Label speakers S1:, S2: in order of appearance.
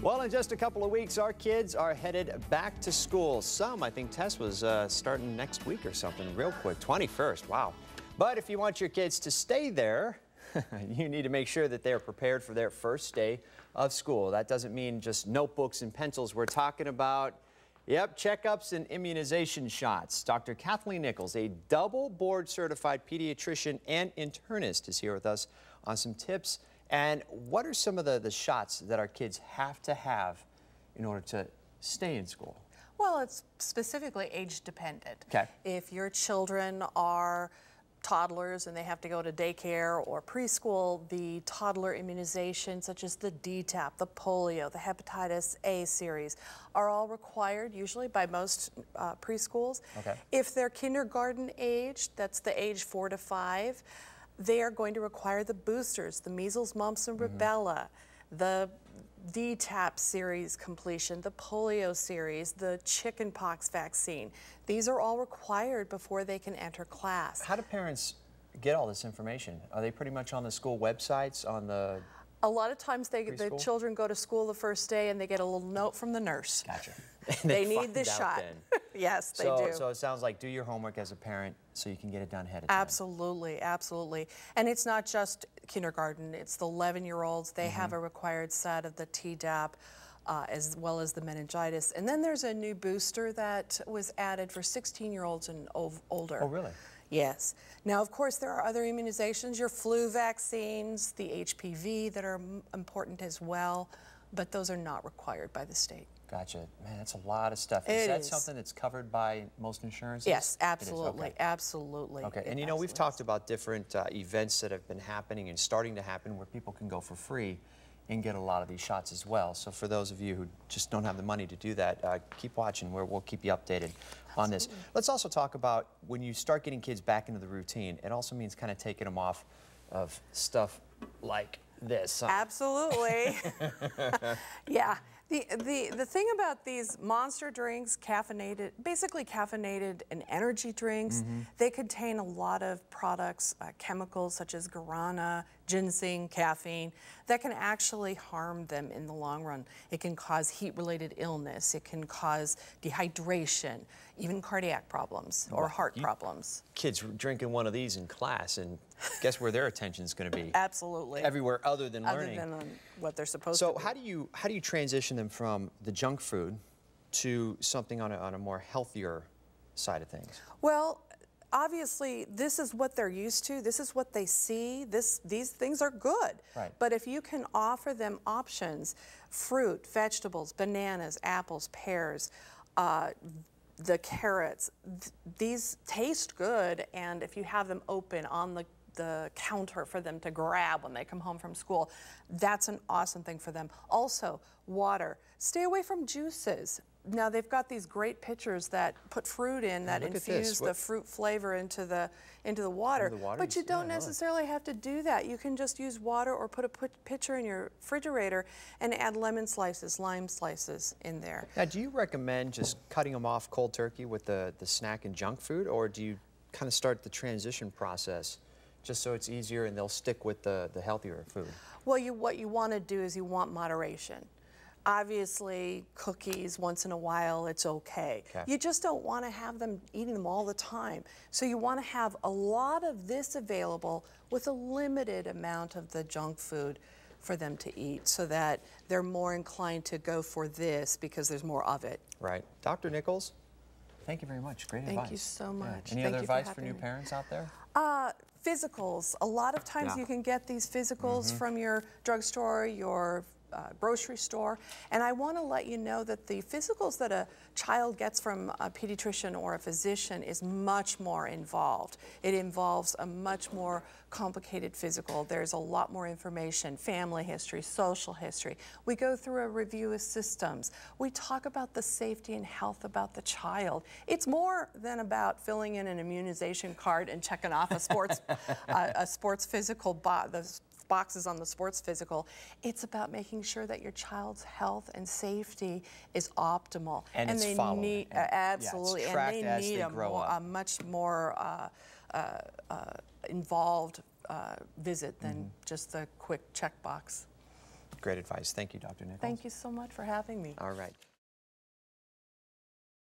S1: Well, in just a couple of weeks, our kids are headed back to school. Some, I think Tess was starting next week or something, real quick, 21st, wow. But if you want your kids to stay there, you need to make sure that they're prepared for their first day of school. That doesn't mean just notebooks and pencils. We're talking about, yep, checkups and immunization shots. Dr. Kathleen Nichols, a double board certified pediatrician and internist, is here with us on some tips. And what are some of the shots that our kids have to have in order to stay in school?
S2: Well, it's specifically age dependent.
S1: Okay.
S2: If your children are toddlers and they have to go to daycare or preschool, the toddler immunizations such as the DTaP, the polio, the hepatitis A series are all required usually by most preschools.
S1: Okay.
S2: If they're kindergarten age, that's the age 4 to 5, they are going to require the boosters, the measles, mumps, and rubella, the DTaP series completion, the polio series, the chickenpox vaccine. These are all required before they can enter class.
S1: How do parents get all this information? Are they pretty much on the school websites, on the
S2: A lot of times the children go to school the first day and they get a little note from the nurse.
S1: Gotcha.
S2: They need this shot. Yes, they do.
S1: So it sounds like do your homework as a parent so you can get it done ahead of time.
S2: Absolutely, absolutely. And it's not just kindergarten, it's the 11-year-olds. They have a required set of the Tdap as well as the meningitis. And then there's a new booster that was added for 16-year-olds and older.
S1: Oh, really?
S2: Yes. Now, of course, there are other immunizations, your flu vaccines, the HPV that are important as well, but those are not required by the state.
S1: Gotcha. Man, that's a lot of stuff. Is that something that's covered by most insurances?
S2: Yes, absolutely,
S1: Okay.
S2: Absolutely.
S1: Okay, and you know, we've talked about different events that have been happening and starting to happen where people can go for free and get a lot of these shots as well. So for those of you who just don't have the money to do that, keep watching. We'll keep you updated on this. Let's also talk about when you start getting kids back into the routine, it also means kind of taking them off of stuff like this.
S2: Absolutely. Yeah. The thing about these monster drinks, basically caffeinated and energy drinks, they contain a lot of products, chemicals such as guarana, ginseng, caffeine, that can actually harm them in the long run. It can cause heat-related illness. It can cause dehydration, even cardiac problems or heart problems.
S1: Kids drinking one of these in class, and guess where their attention's going to be?
S2: Absolutely.
S1: Everywhere other than learning.
S2: Other than on what they're supposed to do.
S1: So how do you transition them from the junk food to something on a more healthier side of things?
S2: Well, obviously, this is what they're used to. This is what they see. These things are good.
S1: Right.
S2: But if you can offer them options, fruit, vegetables, bananas, apples, pears, the carrots, these taste good, and if you have them open on the counter for them to grab when they come home from school, that's an awesome thing for them. Also, water. Stay away from juices. Now they've got these great pitchers that put fruit in that infuse the fruit flavor into the water. But you don't necessarily have to do that. You can just use water or put a pitcher in your refrigerator and add lemon slices, lime slices in there.
S1: Now, do you recommend just cutting them off cold turkey with the snack and junk food, or do you kind of start the transition process just so it's easier and they'll stick with the healthier food?
S2: Well, what you want to do is you want moderation. Obviously, cookies once in a while, it's okay. You just don't want to have them eating them all the time. So you want to have a lot of this available with a limited amount of the junk food for them to eat so that they're more inclined to go for this because there's more of it.
S1: Right. Dr. Nichols, thank you very much. Great advice.
S2: Thank you so much.
S1: Any other advice for new parents out there?
S2: Physicals. A lot of times you can get these physicals from your drugstore, your grocery store, and I want to let you know that the physicals that a child gets from a pediatrician or a physician is much more involved. It involves a much more complicated physical. There's a lot more information, family history, social history. We go through a review of systems. We talk about the safety and health about the child. It's more than about filling in an immunization card and checking off a sports physical boxes on the sports physical. It's about making sure that your child's health and safety is optimal.
S1: And it's
S2: they
S1: followed.
S2: need absolutely,
S1: and
S2: they need a much more involved visit than just the quick checkbox.
S1: Great advice. Thank you, Dr. Nichols.
S2: Thank you so much for having me.
S1: All right.